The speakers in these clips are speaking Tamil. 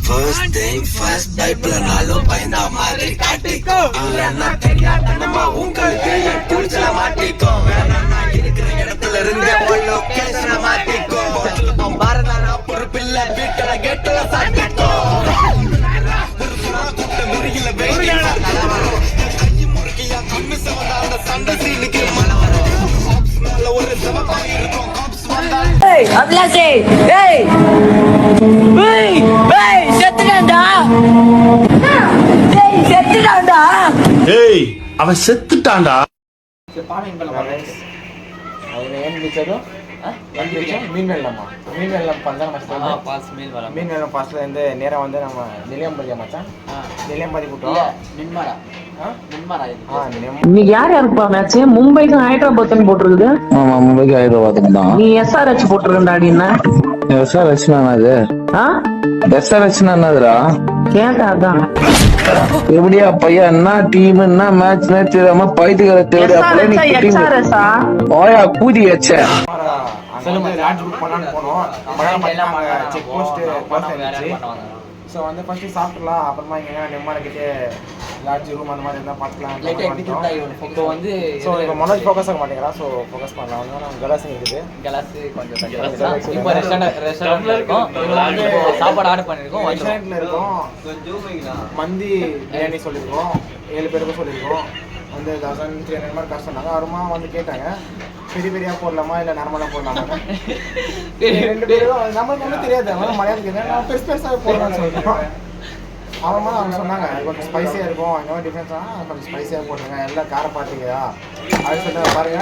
First thing first, பைப்ல நாளும் பயந்தா மாதிரி காட்டிக்கோ. இல்லன்னா தெரியாதனமா உங்களுக்கு குளிச்சல மாட்டிக்கோ. வேணா இருக்கிற இடத்துல இருந்து லொகேஷனை மாட்டிக்கோ. பாரதானா பொறுப்பில்ல வீட்டுல கேட்டுல சாட்டிக்கோ. முருகில வெயில கையை முறுக்கியா கண்ணு சவந்தான சண்டை சீனுக்கு மழை வரும். ஒரு சமப்பாய் இருக்கும். அபிலாஷே ஏய் ஏய் ஏய் செத்துடா ஏய் செத்துடா ஏய் அவன் செத்துட்டான்டா. மீன் வெள்ளம் பந்தன மீன் வெள்ளம் பாஸ்ல இருந்து நேரா வந்து நம்ம நிலையம்பதியா மச்சான் நிலையம்பதி கூட்டம் இன்னைக்கு யார் யாருப்பா மேட்ச்? மும்பைக்கும் ஹைதராபாத் போட்டுருக்குது. ஆமா, மும்பைக்கு ஹைதராபாத் தான். நீ SRH போட்டுருக்கா அடின்னா SRH அது SRH என்னதுடா கேட்டாதான் எப்படியா பையன் என்ன டீம் என்ன மேட்ச் தெரியாம பைத்துக்கிற தேவையா ஓயா கூதி வச்ச செக் போஸ்ட் ஸோ வந்து ஃபர்ஸ்ட் சாப்பிடலாம், அப்புறமா இங்கே நெம்மாடிக்கிட்டே லாட்ஜ் ரூம் அந்த மாதிரி இருந்தால் பார்த்துக்கலாம். இப்போ வந்து ஸோ இப்போ மனோஜ் ஃபோக்கஸ் ஆக மாட்டேங்கிறான். ஸோ ஃபோக்கஸ் பண்ணலாம். வந்து நம்ம கலாஸ் இருக்குது. கலாஸ் கொஞ்சம் இப்போ ரெஸ்டாரண்ட்ல இருக்கோம். சாப்பாடு ஆர்டர் பண்ணியிருக்கோம். ரெஸ்டாரண்ட்ல இருக்கோம். மந்தி பிரியாணி சொல்லியிருக்கோம். 7 பேருக்கு சொல்லியிருக்கோம். வந்து 1300 மாதிரி காசு சொன்னாங்க. அப்புறமா வந்து கேட்டாங்க பெரிய பெரியா போடலாமா இல்லை நார்மலாக போடலாமா. 2 பேரும் நம்மளுக்கு ஒன்றும் தெரியாது. அதனால மலையாளம் கேட்டேன். நான் பெருசாக போடலாம்னு சொல்லிட்டோம். அப்புறமா அவங்க சொன்னாங்க கொஞ்சம் ஸ்பைஸியாக இருக்கும், அங்கே டிஃப்ரென்ஸாக கொஞ்சம் ஸ்பைஸியாக போட்டுருங்க, எல்லாம் காரை பார்த்துக்கிறா அப்படின்னு சொல்லி பாருங்க.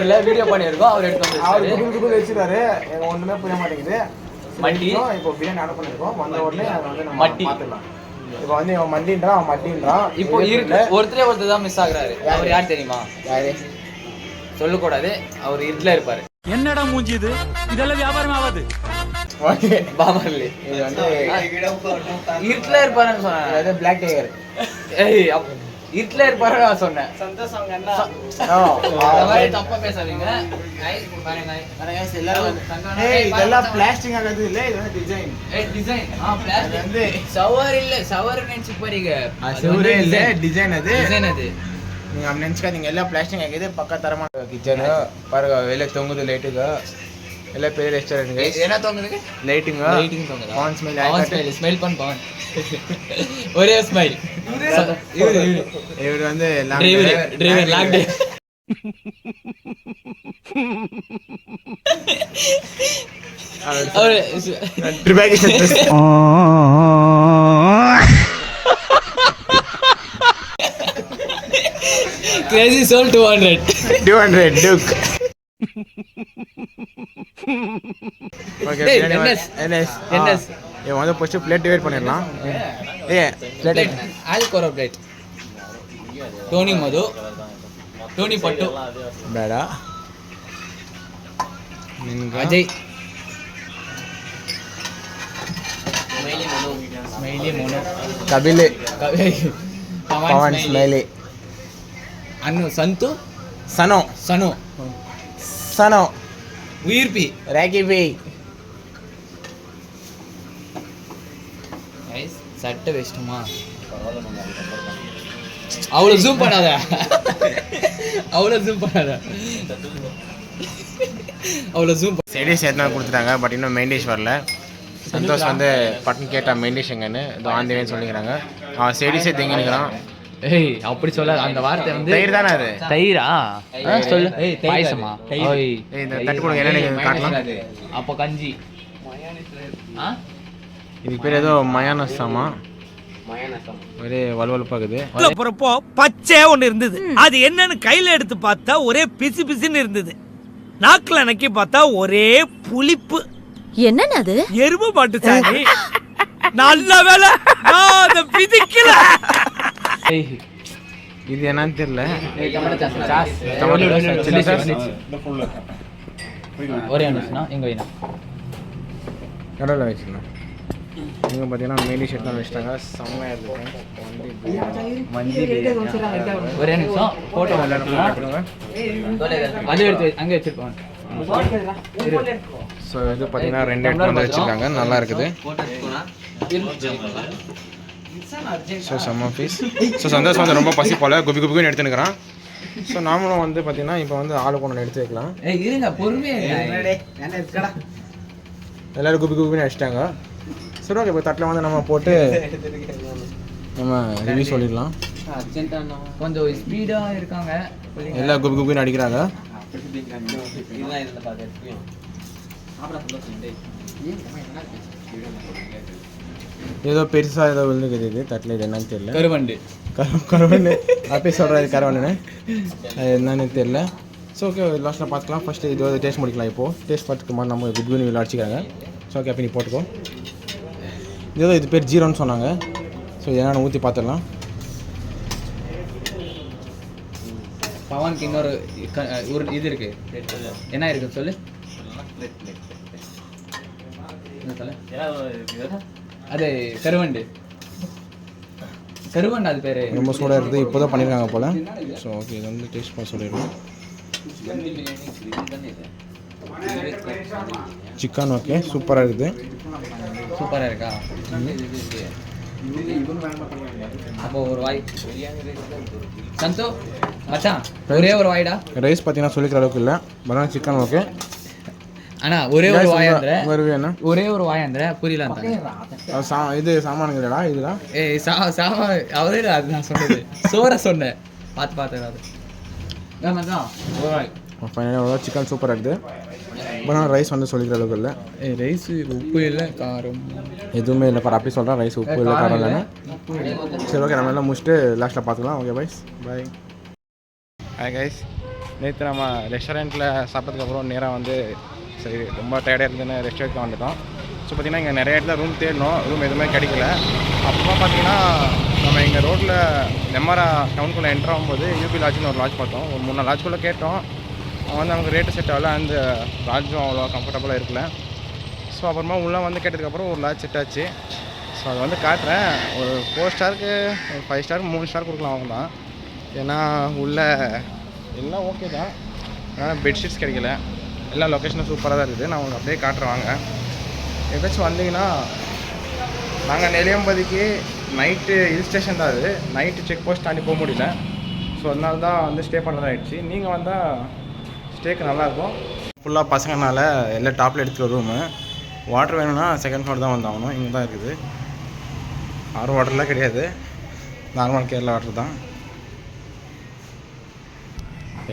என்ன வீடியோ பண்ணியிருக்கோம். அவர் குடுக்குள் வச்சுருக்காரு. எனக்கு ஒன்றுமே புரிய மாட்டேங்குது. இப்போ பிரியாணி ஆர்டர் பண்ணியிருக்கோம். வந்த உடனே அதை வந்து நம்ம பார்த்துக்கலாம். இப்போ வந்து அவன் மட்டின்றான். இப்போ ஒருத்தர் தான் மிஸ் ஆகுறாரு. அவர் யார் தெரியுமா? யாரு சொல்லக்கூடாது. அவர் இருட்டில் இருப்பாரு. என்னடா மூஞ்சி இது? இதெல்லாம் வியாபாரம் ஆகாது. பாமர்லி இது வந்து இருட்டில் இருப்பாருன்னு சொன்னேன். பிளாக் டைகர் இருட்டில் இருப்பாரு நான் சொன்னேன். தப்பா பேசாதீங்க. இதெல்லாம் பிளாஸ்டிக் ஆகாது இல்லை, இது வந்து டிசைன். வந்து ஷவர் இல்ல, ஷவர் நினைச்சு போறீங்க. ஷவரே இல்ல, டிசைன் அது. நீங்க அப்படி நினைச்சுக்காதீங்க. எல்லாம் பிளாஸ்டிக் ஆகுது. பக்கா தரமான கிச்சனு பாருங்க. வெளியே தொங்குது லைட்டுங்க. எல்லாம் பெரிய ரெஸ்டாரண்ட். என்ன தொங்குது? லைட்டிங் தொங்குது. பான் ஸ்மைல் பண்ண பான் ஒரே ஸ்மைல். இவர் வந்து டிரைவர் லாக் டே. Crazy Soul 200 Duke. Okay NS இவன் வந்து ஃபர்ஸ்ட் பிளேட் டிவைட் பண்ணிடலாம். பிளேட் ஆல்கோரா பிளேட். டோனி மது, டோனி பட்டு பேடா, அஜய், ஸ்மைலி மோனோ, கபில், பவன் ஸ்மைலி, அன்னு சந்து, சனோ உயிர்பி, ராகிபி. சட்டை வேஸ்ட்டுமா? அவ்வளோ ஜூம் பண்ணாத. சைடிஷ் எத்தனை கொடுத்துட்டாங்க. பட் இன்னும் மெயின் டிஷ் வரல. சந்தோஷ் வந்து பட்டன் கேட்டா மெயின் டிஷ் எங்கன்னு ஆந்திரன்னு சொல்லிக்கிறாங்க. அவன் சைடிஷே திங்கிக்கிறான். ஏய் அப்படி சொல்லாத. அந்த வார்த்தை வந்து தயிர் தானே அது? தயிரா சொல்லு. ஏய் பாயசமா? ஓய் இந்த தட்டு கொடுங்க. என்ன காட்டலாம்? அப்போ கஞ்சி. இதுக்கு பேர் ஏதோ மயானஸாமா. ஒரே வலுவலுப்பாகுது. போறப்போ பச்சை ஒண்ணு இருந்தது. அது என்னன்னு கையில எடுத்து பார்த்தா ஒரே பிசு பிசுன்னு இருந்தது. நாக்குல நக்கி பார்த்தா ஒரே புளிப்பு. என்னன்னு அது? எருமை மாட்டு சாணி. நல்ல வேலை நான் அதை பிதிக்கல. இது என்னன்னு தெரியல. ஒரே நிமிஷம் எங்க வேணும் கடலில் வச்சுக்கலாம். இங்கே பார்த்தீங்கன்னா மெயின் ஷர்ட் தான் வச்சுட்டாங்க. செம்மையாக இருக்கும். ஒரே நிமிஷம் போட்டோ அது எடுத்து அங்கே வச்சிருப்போம். ஸோ இது பார்த்தீங்கன்னா 2 எடுத்து வந்து வச்சுருக்காங்க, நல்லா இருக்குது. ஸோ செம்ம பீஸ். ஸோ சந்தோஷம் வந்து ரொம்ப பசி போல் குபி குபின்னு எடுத்துனுக்குறான். ஸோ நாமளும் வந்து பார்த்தீங்கன்னா இப்போ வந்து ஆளுக்கு ஒன்று எடுத்து வைக்கலாம். எல்லோரும் குபி குபின்னு அடிச்சிட்டாங்க. சரி ஓகே, இப்போ தட்டில் வந்து நம்ம போட்டு நம்ம ரிவ்யூ சொல்லிடலாம். கொஞ்சம் ஸ்பீடாக இருக்காங்க, எல்லாம் குபி குபின்னு அடிக்கிறாங்க. ஏதோ பெருசாக ஏதோ விழுந்துக்குது இது தட்டில், இது என்னன்னு தெரியல. கருவண்டு கருவண்டு அப்பயே சொல்கிறாரு கருவண்டுன்னு, அது என்னன்னு தெரியல. ஸோ ஓகே, லாஸ்ட்டில் பார்த்துக்கலாம். ஃபஸ்ட்டு இது வந்து டேஸ்ட் முடிக்கலாம். இப்போது டேஸ்ட் பார்த்துக்க மாதிரி நம்ம குட்வின் வீல் அடிச்சிக்கிறாங்க. ஸோ ஓகே, அப்போ நீ போட்டுக்கோ. இது பேர் ஜீரோன்னு சொன்னாங்க. ஸோ என்னென்னு ஊற்றி பார்த்துடலாம். பவனுக்கு இன்னொரு ஒரு இது இருக்கு, என்ன இருக்கு சொல்லு. அது கருவண்டு, கருவண்டு அது பேர். ரொம்ப சூடாக இருக்குது, இப்போ தான் பண்ணியிருக்காங்க போல். ஸோ ஓகே, இது வந்து டேஸ்ட் பண்ண சொல்லிடுவோம். சிக்கன் ஓகே, சூப்பராக இருக்குது. சூப்பராக இருக்கா? அப்போ ஒரு வாய் சந்தோ மச்சான், ஒரே ஒரு வாய்டா. ரைஸ் பார்த்தீங்கன்னா சொல்லிக்கிற அளவுக்கு இல்லை, பட் சிக்கன் ஓகே. அண்ணா ஒரே ஒரு வாயாந்திர, வருவேண்ணா ஒரே ஒரு வாயாந்திர புரியல. இது சாமானுங்களா இதுதான்? ஏய் சாமா அவரே அது நான் சொன்னது, சோற சொன்னேன். பார்த்து அது ஃபைனலாக சிக்கன் சூப்பராக இருக்குது. பட் ரைஸ் வந்து சொல்லிக்கிற அளவுக்கு இல்லை. ரைஸ் உப்பு இல்லை, காரம் எதுவுமே இல்லை. பாரு அப்படி சொல்கிறேன், ரைஸ் உப்பு இல்லை, காரம் இல்லைன்னு. சரி ஓகே, நம்ம எல்லாம் முடிச்சுட்டு லாஸ்ட்டில் பார்த்துக்கலாம். ஓகே பாய்ஸ், பாய். ஹாய் கைஸ், நேற்று நம்ம ரெஸ்டாரண்ட்டில் சாப்பிட்டதுக்கப்புறம் நேராக வந்து சரி ரொம்ப டயர்டாக இருந்துன்னு ரெஸ்டாரண்ட்டில் வந்துட்டோம். ஸோ பார்த்திங்கன்னா இங்கே நிறைய இடத்துல ரூம் தேடணும், ரூம் எதுவுமே கிடைக்கல. அப்புறமா பார்த்திங்கன்னா நம்ம எங்கள் ரோட்டில் நெம்மரா டவுனுக்குள்ளே என்ட்ரு ஆகும்போது யூபி லாட்ஜ்னு ஒரு லாட்ஜ் பார்த்தோம். ஒரு 3 லாட்ஜ்குள்ளே கேட்டோம். அவன் வந்து நமக்கு ரேட்டு செட் ஆகல, அந்த லாட்ஜும் அவ்வளோ கம்ஃபர்டபுளாக இருக்கல. ஸோ அப்புறமா உள்ளே வந்து கேட்டதுக்கப்புறம் ஒரு லாட்ஜ் செட் ஆச்சு. ஸோ அதை வந்து காட்டுறேன். ஒரு 4 ஸ்டாருக்கு, ஒரு 5 ஸ்டாருக்கு 3 ஸ்டார் கொடுக்கலாம் அவங்க தான். ஏன்னா உள்ளே எல்லாம் ஓகே தான், ஆனால் பெட்ஷீட்ஸ் கிடைக்கல. எல்லா லொக்கேஷனும் சூப்பராக தான் இருக்குது. நான் உங்களுக்கு அப்படியே காட்டுறேன். எப்போச்சும் வந்தீங்கன்னா, நாங்கள் நெல்லியம்பதிக்கு நைட்டு ஹில் ஸ்டேஷன் தான் அது, நைட்டு செக் போஸ்ட் தாண்டி போக முடியல. ஸோ அதனால தான் வந்து ஸ்டே பண்ணுறதா ஆகிடுச்சு. நீங்கள் வந்தால் ஸ்டேக்கு நல்லாயிருக்கும். ஃபுல்லாக பசங்கனால எல்லாம் டாப்பில் எடுத்துகிற ரூமு. வாட்டர் வேணும்னா செகண்ட் ஃப்ளோர் தான் வந்தாகணும். இங்கே தான் இருக்குது. ஆறு வாட்டர்லாம் கிடையாது, நார்மல் கேரளா வாட்டர் தான்.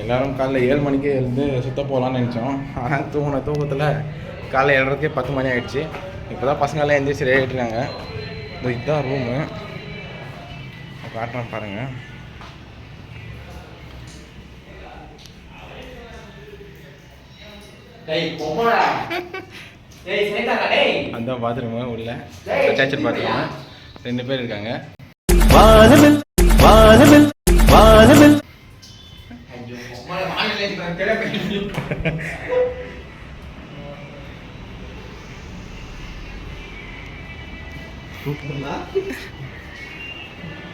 எல்லோரும் காலைல 7 மணிக்கே எழுந்து சுற்ற போகலான்னு நினச்சோம். ஆனால் தூக்கத்தில் காலைல எழுறதுக்கே 10 மணி ஆகிடுச்சு. இப்போ தான் பசங்களாம் எந்திரிச்சு ரெடி ஆகிட்டுருக்காங்க. இதுதான் ரூமு, காட்டுறேன் பாருங்கள். அந்த பாத்ரூமு உள்ள அட்டாச்சு பாத்ரூமு, 2 பேர் இருக்காங்க.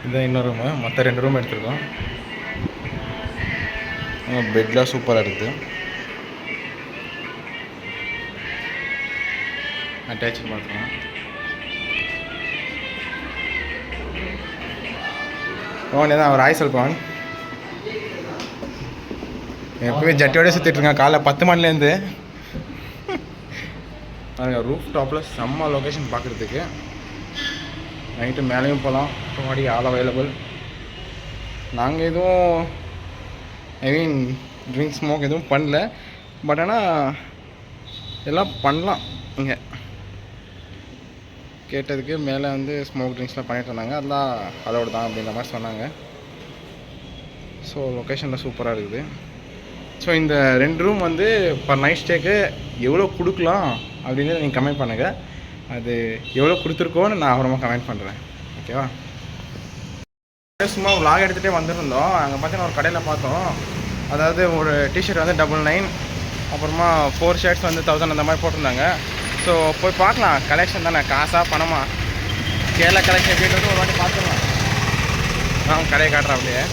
இதுதான் இன்னொரு ரூமு. மொத்தம் 2 ரூம் எடுத்துருக்கோம். பெட்லாம் சூப்பராக இருக்குது. Attach bathroom. பவன் தான் அவர் ஆய் சொல்பவன். எப்பவுமே ஜட்டியோட சுற்றிட்டுருக்கான் காலைல 10 மணிலேருந்து. பாருங்கள், ரூஃப் டாப்பில் செம்ம லொக்கேஷன் பார்க்குறதுக்கு. நைட்டு மேலேயும் போகலாம், முன்னாடி ஆல் அவைலபிள். நாங்கள் எதுவும் ட்ரிங்க் ஸ்மோக் எதுவும் பண்ணல, பட் ஆனால் எல்லாம் பண்ணலாம். இங்கே கேட்டதுக்கு மேலே வந்து ஸ்மோக் ட்ரிங்க்ஸ்லாம் பண்ணிட்டு இருந்தாங்க, அதெல்லாம் அதோடு தான் அப்படின்ற மாதிரி சொன்னாங்க. ஸோ லொக்கேஷனில் சூப்பராக இருக்குது. ஸோ இந்த 2 ரூம் வந்து பர் நைட் ஸ்டேக்கு எவ்வளோ கொடுக்கலாம் அப்படின்னு நீங்கள் கமெண்ட் பண்ணுங்கள். அது எவ்வளோ கொடுத்துருக்கோன்னு நான் அப்புறமா கமெண்ட் பண்ணுறேன். ஓகேவா? சும்மா vlog எடுத்துகிட்டே வந்துருந்தோம். அங்கே பார்த்தீங்கன்னா ஒரு கடையில் பார்த்தோம். அதாவது ஒரு டிஷர்ட் வந்து 999, அப்புறமா 4 ஷர்ட்ஸ் வந்து 1000 அந்த மாதிரி போட்டிருந்தாங்க. ஸோ போய் பார்க்கலாம், கலெக்ஷன் தானே, காசா பணமா, கேரளா கலெக்ஷன் எப்படின்றது ஒரு வாட்டி பார்த்துக்கலாம். நான் கடையை காட்டுறேன் அப்படியே.